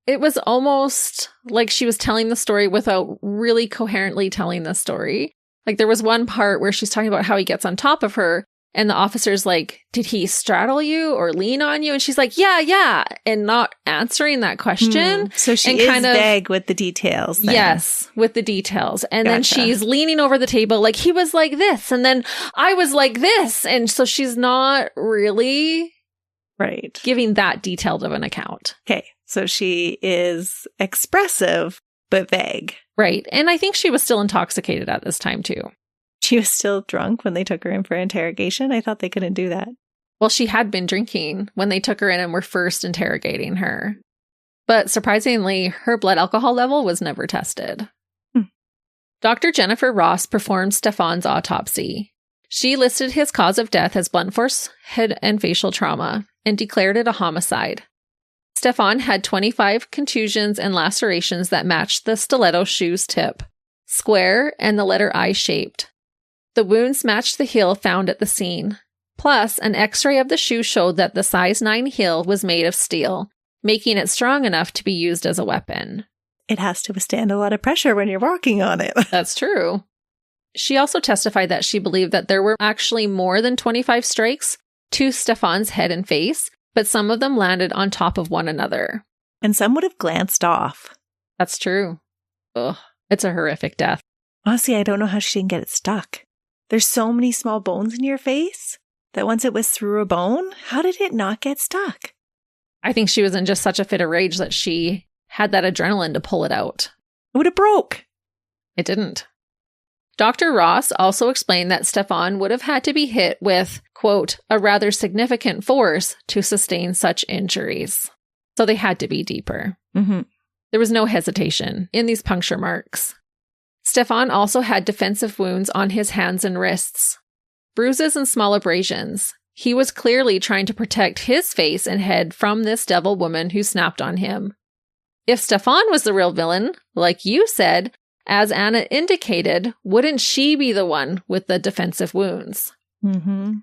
it was almost like she was telling the story without really coherently telling the story. Like there was one part where she's talking about how he gets on top of her, And the officer's like, did he straddle you or lean on you? And she's like, yeah. And not answering that question. So she is kind of vague with the details then. Yes, with the details. And then she's leaning over the table like, he was like this. And then I was like this. And so she's not really giving that detailed of an account. Okay. So she is expressive, but vague. Right. And I think she was still intoxicated at this time too. She was still drunk when they took her in for interrogation? I thought they couldn't do that. Well, she had been drinking when they took her in and were first interrogating her. But surprisingly, her blood alcohol level was never tested. Dr. Jennifer Ross performed Stefan's autopsy. She listed his cause of death as blunt force head and facial trauma and declared it a homicide. Stefan had 25 contusions and lacerations that matched the stiletto shoe's tip, square and the letter I shaped. The wounds matched the heel found at the scene. Plus, an x-ray of the shoe showed that the size 9 heel was made of steel, making it strong enough to be used as a weapon. It has to withstand a lot of pressure when you're walking on it. That's true. She also testified that she believed that there were actually more than 25 strikes to Stefan's head and face, but some of them landed on top of one another. And some would have glanced off. That's true. Ugh, it's a horrific death. Honestly, I don't know how she didn't get it stuck. There's so many small bones in your face that once it was through a bone, how did it not get stuck? I think she was in just such a fit of rage that she had that adrenaline to pull it out. It would have broke. It didn't. Dr. Ross also explained that Stefan would have had to be hit with, quote, a rather significant force to sustain such injuries. So they had to be deeper. Mm-hmm. There was no hesitation in these puncture marks. Stefan also had defensive wounds on his hands and wrists, bruises and small abrasions. He was clearly trying to protect his face and head from this devil woman who snapped on him. If Stefan was the real villain, like you said, as Anna indicated, wouldn't she be the one with the defensive wounds? Mm-hmm.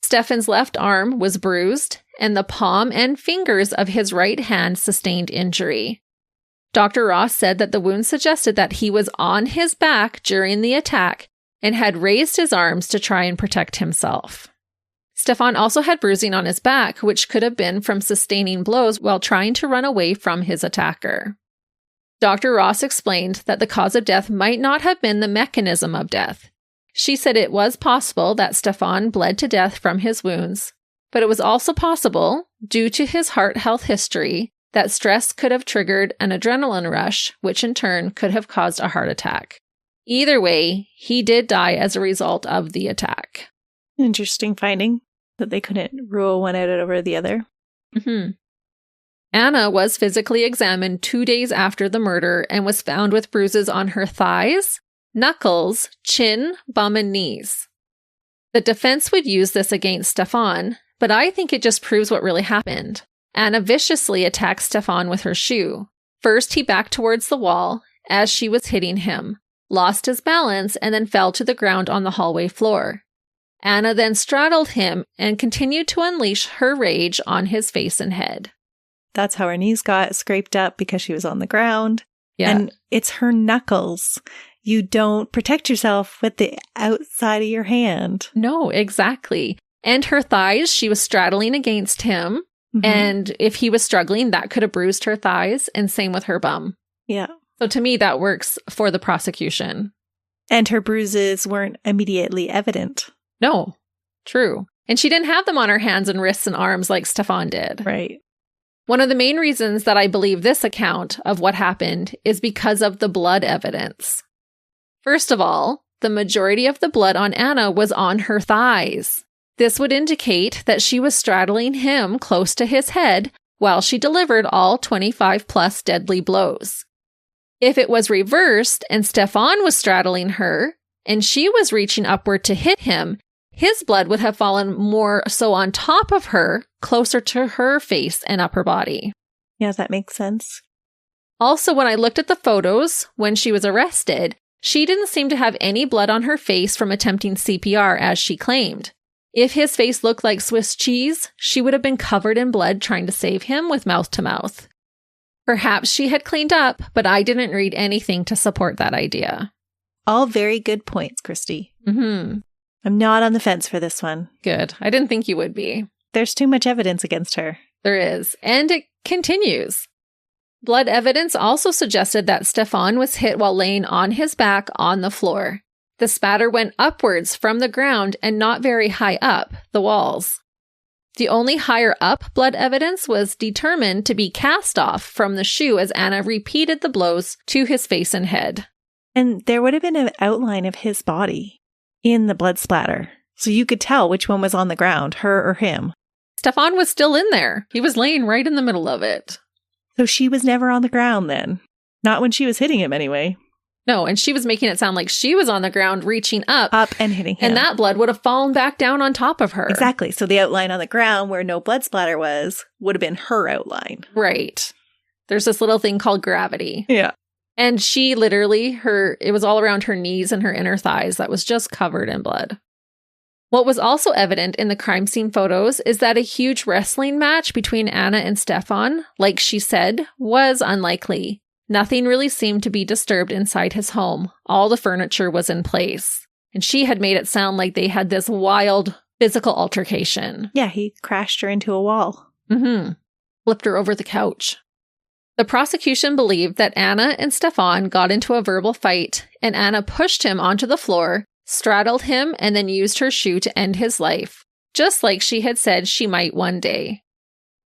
Stefan's left arm was bruised, and the palm and fingers of his right hand sustained injury. Dr. Ross said that the wounds suggested that he was on his back during the attack and had raised his arms to try and protect himself. Stefan also had bruising on his back, which could have been from sustaining blows while trying to run away from his attacker. Dr. Ross explained that the cause of death might not have been the mechanism of death. She said it was possible that Stefan bled to death from his wounds, but it was also possible, due to his heart health history, that stress could have triggered an adrenaline rush, which in turn could have caused a heart attack. Either way, he did die as a result of the attack. Interesting finding that they couldn't rule one out over the other. Mm-hmm. Anna was physically examined 2 days after the murder and was found with bruises on her thighs, knuckles, chin, bum, and knees. The defense would use this against Stefan, but I think it just proves what really happened. Anna viciously attacked Stefan with her shoe. First, he backed towards the wall as she was hitting him, lost his balance, and then fell to the ground on the hallway floor. Anna then straddled him and continued to unleash her rage on his face and head. That's how her knees got scraped up because she was on the ground. Yeah. And it's her knuckles. You don't protect yourself with the outside of your hand. No, exactly. And her thighs, she was straddling against him. Mm-hmm. And if he was struggling, that could have bruised her thighs, and same with her bum. Yeah. So to me, that works for the prosecution. And her bruises weren't immediately evident. No, true. And she didn't have them on her hands and wrists and arms like Stefan did. Right. One of the main reasons that I believe this account of what happened is because of the blood evidence. First of all, the majority of the blood on Anna was on her thighs. This would indicate that she was straddling him close to his head while she delivered all 25 plus deadly blows. If it was reversed and Stefan was straddling her and she was reaching upward to hit him, his blood would have fallen more so on top of her, closer to her face and upper body. Yeah, that makes sense. Also, when I looked at the photos when she was arrested, she didn't seem to have any blood on her face from attempting CPR as she claimed. If his face looked like Swiss cheese, she would have been covered in blood trying to save him with mouth to mouth. Perhaps she had cleaned up, but I didn't read anything to support that idea. All very good points, Christy. Mm-hmm. I'm not on the fence for this one. Good. I didn't think you would be. There's too much evidence against her. There is. And it continues. Blood evidence also suggested that Stefan was hit while laying on his back on the floor. The spatter went upwards from the ground and not very high up the walls. The only higher up blood evidence was determined to be cast off from the shoe as Anna repeated the blows to his face and head. And there would have been an outline of his body in the blood splatter. So you could tell which one was on the ground, her or him. Stefan was still in there. He was laying right in the middle of it. So she was never on the ground then. Not when she was hitting him anyway. No, and she was making it sound like she was on the ground reaching up. Up and hitting him. And that blood would have fallen back down on top of her. Exactly. So the outline on the ground where no blood splatter was would have been her outline. Right. There's this little thing called gravity. Yeah. And she literally, it was all around her knees and her inner thighs that was just covered in blood. What was also evident in the crime scene photos is that a huge wrestling match between Anna and Stefan, like she said, was unlikely. Nothing really seemed to be disturbed inside his home. All the furniture was in place. And she had made it sound like they had this wild physical altercation. Yeah, he crashed her into a wall. Flipped her over the couch. The prosecution believed that Anna and Stefan got into a verbal fight, and Anna pushed him onto the floor, straddled him, and then used her shoe to end his life, just like she had said she might one day.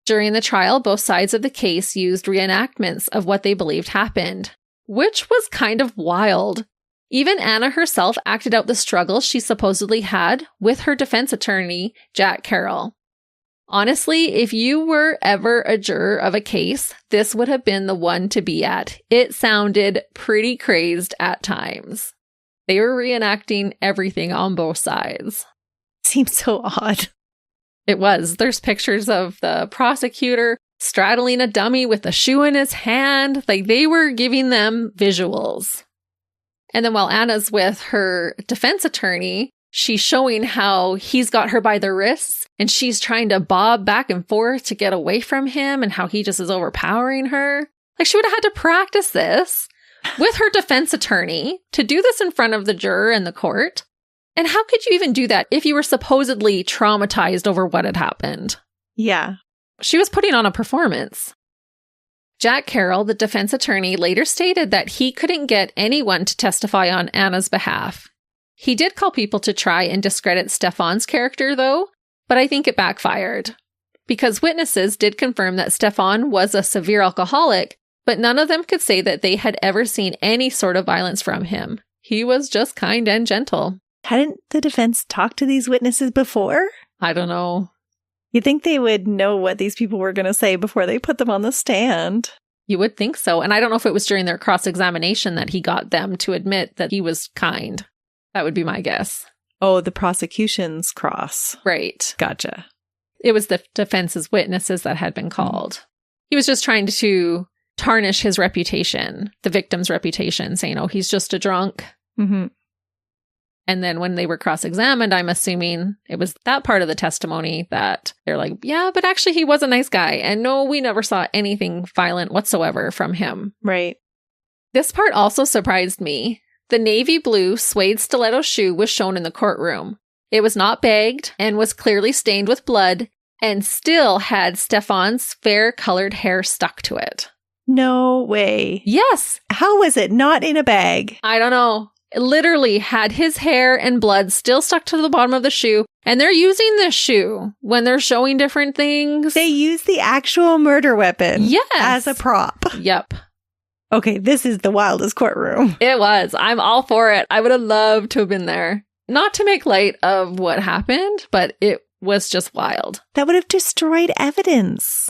During the trial, both sides of the case used reenactments of what they believed happened, which was kind of wild. Even Anna herself acted out the struggle she supposedly had with her defense attorney, Jack Carroll. Honestly, if you were ever a juror of a case, this would have been the one to be at. It sounded pretty crazed at times. They were reenacting everything on both sides. Seems so odd. It was. There's pictures of the prosecutor straddling a dummy with a shoe in his hand. Like, they were giving them visuals. And then while Anna's with her defense attorney, she's showing how he's got her by the wrists and she's trying to bob back and forth to get away from him and how he just is overpowering her. Like, she would have had to practice this with her defense attorney to do this in front of the juror and the court. And how could you even do that if you were supposedly traumatized over what had happened? Yeah. She was putting on a performance. Jack Carroll, the defense attorney, later stated that he couldn't get anyone to testify on Anna's behalf. He did call people to try and discredit Stefan's character, though, but I think it backfired. Because witnesses did confirm that Stefan was a severe alcoholic, but none of them could say that they had ever seen any sort of violence from him. He was just kind and gentle. Hadn't the defense talked to these witnesses before? I don't know. You'd think they would know what these people were going to say before they put them on the stand. You would think so. And I don't know if it was during their cross-examination that he got them to admit that he was kind. That would be my guess. Oh, the prosecution's cross. Right. Gotcha. It was the defense's witnesses that had been called. He was just trying to tarnish his reputation, the victim's reputation, saying, oh, he's just a drunk. Mm-hmm. And then when they were cross-examined, I'm assuming it was that part of the testimony that they're like, yeah, but actually he was a nice guy. And no, we never saw anything violent whatsoever from him. Right. This part also surprised me. The navy blue suede stiletto shoe was shown in the courtroom. It was not bagged and was clearly stained with blood and still had Stefan's fair-colored hair stuck to it. No way. Yes. How was it not in a bag? I don't know. It literally had his hair and blood still stuck to the bottom of the shoe. And they're using this shoe when they're showing different things. They use the actual murder weapon. Yes. As a prop. Yep. Okay, this is the wildest courtroom. It was. I'm all for it. I would have loved to have been there. Not to make light of what happened, but it was just wild. That would have destroyed evidence.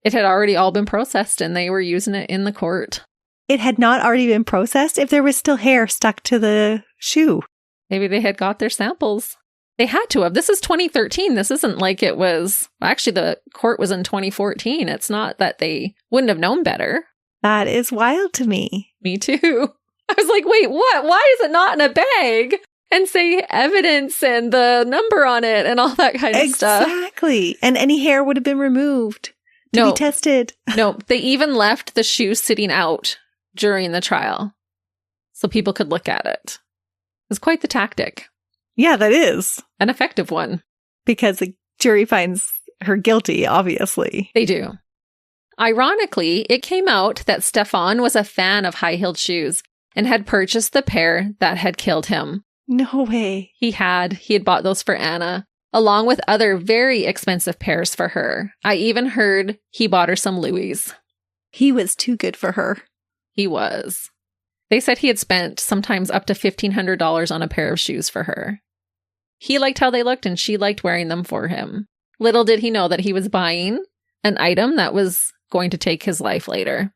It had already all been processed and they were using it in the court. It had not already been processed if there was still hair stuck to the shoe. Maybe they had got their samples. They had to have. This is 2013. This isn't like it was... Actually, the court was in 2014. It's not that they wouldn't have known better. That is wild to me. Me too. I was like, wait, what? Why is it not in a bag? And say evidence and the number on it and all that kind of stuff. Exactly. And any hair would have been removed to be tested. No, they even left the shoe sitting out during the trial so people could look at it. It was quite the tactic. Yeah, that is. An effective one. Because the jury finds her guilty, obviously. They do. Ironically, it came out that Stefan was a fan of high-heeled shoes and had purchased the pair that had killed him. No way. He had bought those for Anna, along with other very expensive pairs for her. I even heard he bought her some Louis. He was too good for her. He was. They said he had spent sometimes up to $1,500 on a pair of shoes for her. He liked how they looked and she liked wearing them for him. Little did he know that he was buying an item that was going to take his life later.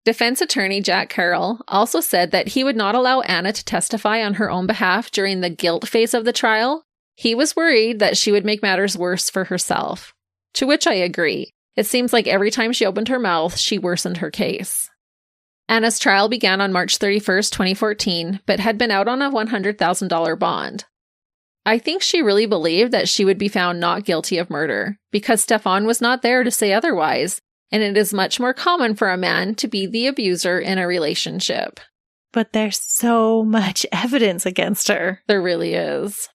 Defense attorney Jack Carroll also said that he would not allow Anna to testify on her own behalf during the guilt phase of the trial. He was worried that she would make matters worse for herself. To which I agree. It seems like every time she opened her mouth, she worsened her case. Anna's trial began on March 31st, 2014, but had been out on a $100,000 bond. I think she really believed that she would be found not guilty of murder, because Stefan was not there to say otherwise, and it is much more common for a man to be the abuser in a relationship. But there's so much evidence against her. There really is.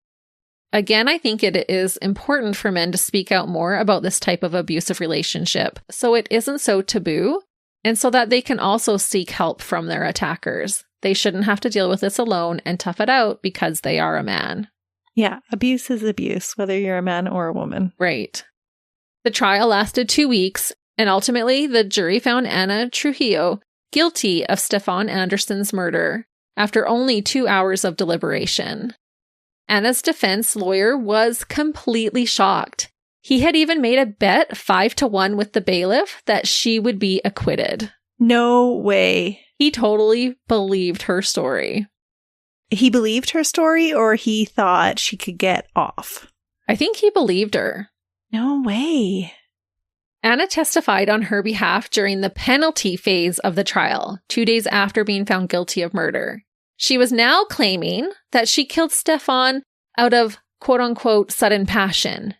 Again, I think it is important for men to speak out more about this type of abusive relationship, so it isn't so taboo, and so that they can also seek help from their attackers. They shouldn't have to deal with this alone and tough it out because they are a man. Yeah, abuse is abuse, whether you're a man or a woman. Right. The trial lasted 2 weeks, and ultimately the jury found Anna Trujillo guilty of Stefan Andersson's murder after only 2 hours of deliberation. Anna's defense lawyer was completely shocked. He had even made a bet 5-1 with the bailiff that she would be acquitted. No way. He totally believed her story. He believed her story, or he thought she could get off? I think he believed her. No way. Anna testified on her behalf during the penalty phase of the trial, 2 days after being found guilty of murder. She was now claiming that she killed Stefan out of quote-unquote sudden passion,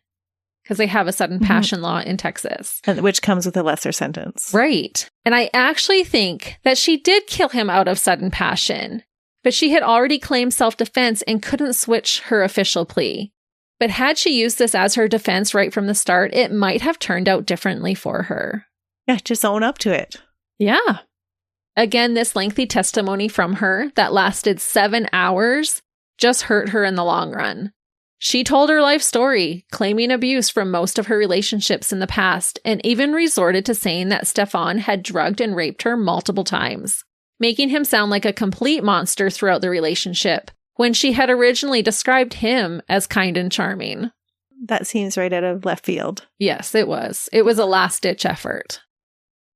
because they have a sudden passion law in Texas. Which comes with a lesser sentence. Right. And I actually think that she did kill him out of sudden passion, but she had already claimed self-defense and couldn't switch her official plea. But had she used this as her defense right from the start, it might have turned out differently for her. Yeah, just own up to it. Yeah. Again, this lengthy testimony from her that lasted 7 hours just hurt her in the long run. She told her life story, claiming abuse from most of her relationships in the past, and even resorted to saying that Stefan had drugged and raped her multiple times, making him sound like a complete monster throughout the relationship, when she had originally described him as kind and charming. That seems right out of left field. Yes, it was. It was a last-ditch effort.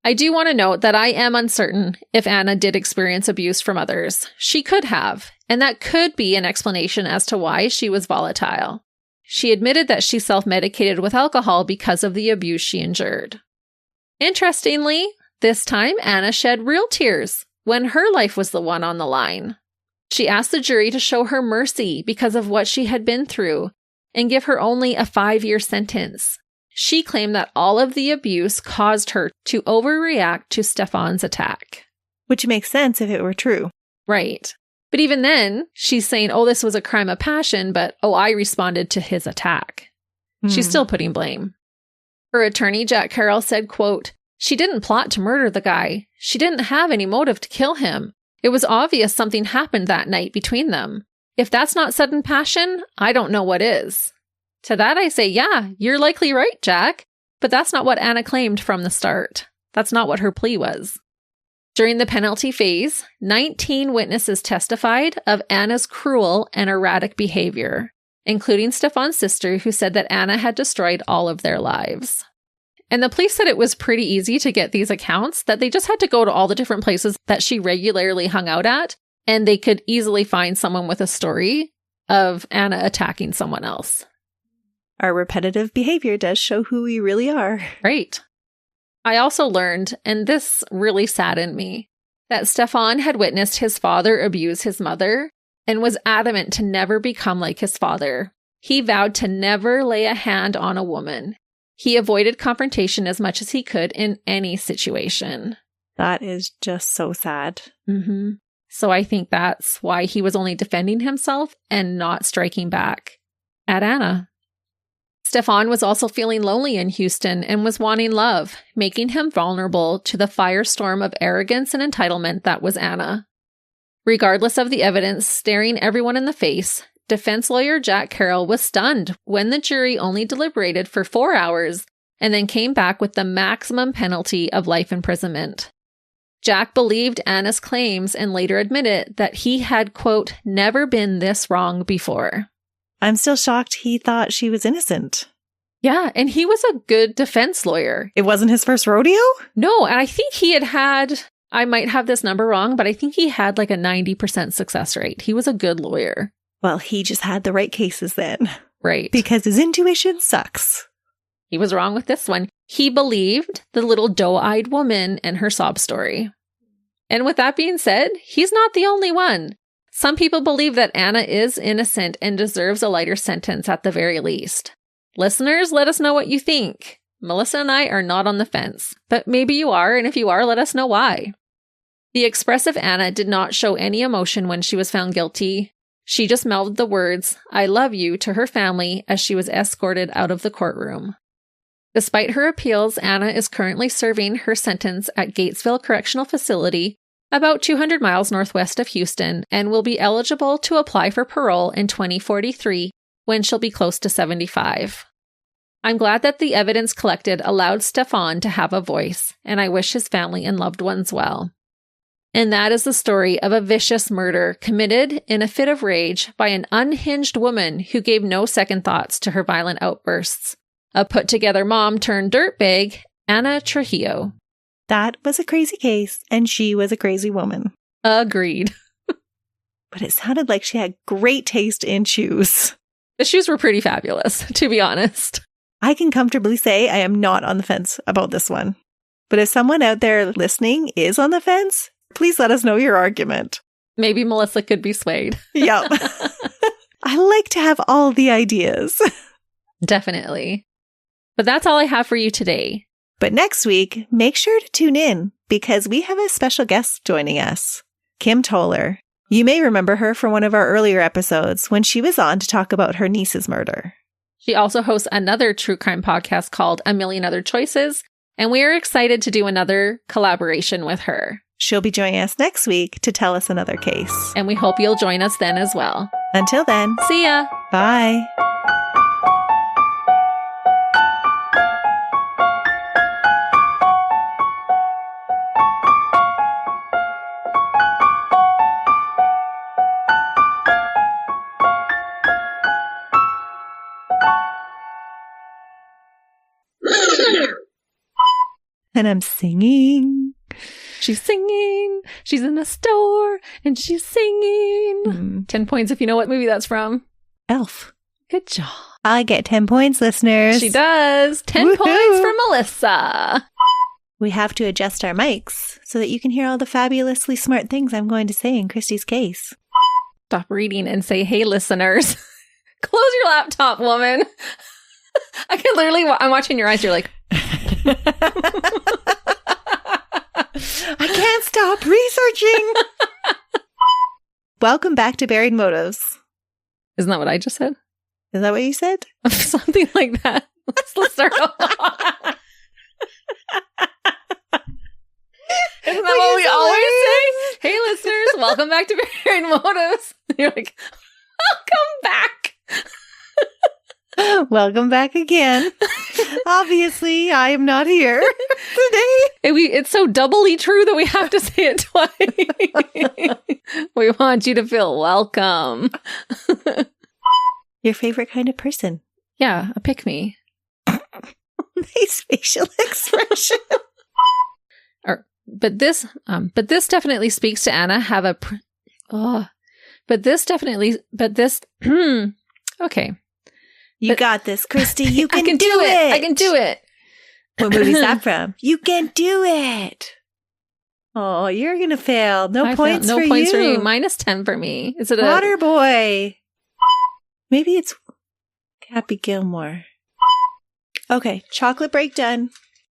I do want to note that I am uncertain if Anna did experience abuse from others. She could have, and that could be an explanation as to why she was volatile. She admitted that she self-medicated with alcohol because of the abuse she endured. Interestingly, this time Anna shed real tears when her life was the one on the line. She asked the jury to show her mercy because of what she had been through and give her only a 5-year sentence. She claimed that all of the abuse caused her to overreact to Stefan's attack. Which makes sense if it were true. Right. But even then, she's saying, oh, this was a crime of passion, but I responded to his attack. She's still putting blame. Her attorney, Jack Carroll, said, quote, "She didn't plot to murder the guy. She didn't have any motive to kill him. It was obvious something happened that night between them. If that's not sudden passion, I don't know what is." To that I say, yeah, you're likely right, Jack. But that's not what Anna claimed from the start. That's not what her plea was. During the penalty phase, 19 witnesses testified of Anna's cruel and erratic behavior, including Stefan's sister, who said that Anna had destroyed all of their lives. And the police said it was pretty easy to get these accounts, that they just had to go to all the different places that she regularly hung out at, and they could easily find someone with a story of Anna attacking someone else. Our repetitive behavior does show who we really are. Right. I also learned, and this really saddened me, that Stefan had witnessed his father abuse his mother and was adamant to never become like his father. He vowed to never lay a hand on a woman. He avoided confrontation as much as he could in any situation. That is just so sad. Mm-hmm. So I think that's why he was only defending himself and not striking back at Anna. Stefan was also feeling lonely in Houston and was wanting love, making him vulnerable to the firestorm of arrogance and entitlement that was Anna. Regardless of the evidence staring everyone in the face, defense lawyer Jack Carroll was stunned when the jury only deliberated for 4 hours and then came back with the maximum penalty of life imprisonment. Jack believed Anna's claims and later admitted that he had, quote, never been this wrong before. I'm still shocked he thought she was innocent. Yeah, and he was a good defense lawyer. It wasn't his first rodeo? No, and I think he had, I might have this number wrong, but I think he had like a 90% success rate. He was a good lawyer. Well, he just had the right cases then. Right. Because his intuition sucks. He was wrong with this one. He believed the little doe-eyed woman and her sob story. And with that being said, he's not the only one. Some people believe that Anna is innocent and deserves a lighter sentence at the very least. Listeners, let us know what you think. Melissa and I are not on the fence, but maybe you are, and if you are, let us know why. The expressive Anna did not show any emotion when she was found guilty. She just mouthed the words, "I love you," to her family as she was escorted out of the courtroom. Despite her appeals, Anna is currently serving her sentence at Gatesville Correctional Facility, about 200 miles northwest of Houston, and will be eligible to apply for parole in 2043 when she'll be close to 75. I'm glad that the evidence collected allowed Stefan to have a voice, and I wish his family and loved ones well. And that is the story of a vicious murder committed in a fit of rage by an unhinged woman who gave no second thoughts to her violent outbursts. A put-together mom turned dirtbag, Anna Trujillo. That was a crazy case, and she was a crazy woman. Agreed. But it sounded like she had great taste in shoes. The shoes were pretty fabulous, to be honest. I can comfortably say I am not on the fence about this one. But if someone out there listening is on the fence, please let us know your argument. Maybe Melissa could be swayed. Yeah. I like to have all the ideas. Definitely. But that's all I have for you today. But next week, make sure to tune in because we have a special guest joining us, Kim Toller. You may remember her from one of our earlier episodes when she was on to talk about her niece's murder. She also hosts another true crime podcast called A Million Other Choices, and we are excited to do another collaboration with her. She'll be joining us next week to tell us another case. And we hope you'll join us then as well. Until then, see ya. Bye. And I'm singing. She's singing. She's in a store and she's singing. 10 points if you know what movie that's from. Elf. Good job. I get 10 points, listeners. She does. 10 points for Melissa. We have to adjust our mics so that you can hear all the fabulously smart things I'm going to say in Christy's case. Stop reading and say, hey, listeners. Close your laptop, woman. I can literally, I'm watching your eyes. You're like, I can't stop researching. Welcome back to Buried Motives. Isn't that what I just said? Is that what you said? Something like that. Let's start over. Isn't that what we always say? Hey, listeners, welcome back to Buried Motives. You're like, welcome back. Welcome back again. Obviously, I am not here today. It's so doubly true that we have to say it twice. We want you to feel welcome. Your favorite kind of person. Yeah, a pick-me. Nice facial expression. But this definitely speaks to Anna. Okay. You got this, Christy. You can do it. I can do it. What movie's that from? You can do it. Oh, you're going to fail. No points for you. Minus 10 for me. Is it Waterboy? Maybe it's Happy Gilmore. Okay, chocolate break done.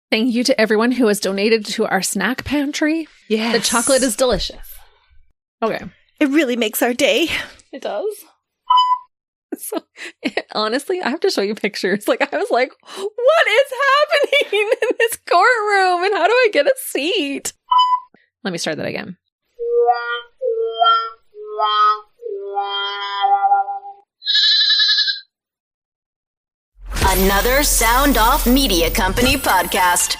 Thank you to everyone who has donated to our snack pantry. Yes. The chocolate is delicious. Okay. It really makes our day. It does. So, honestly, I have to show you pictures. Like, I was like, what is happening in this courtroom? And how do I get a seat? Let me start that again. Another Sound Off Media Company podcast.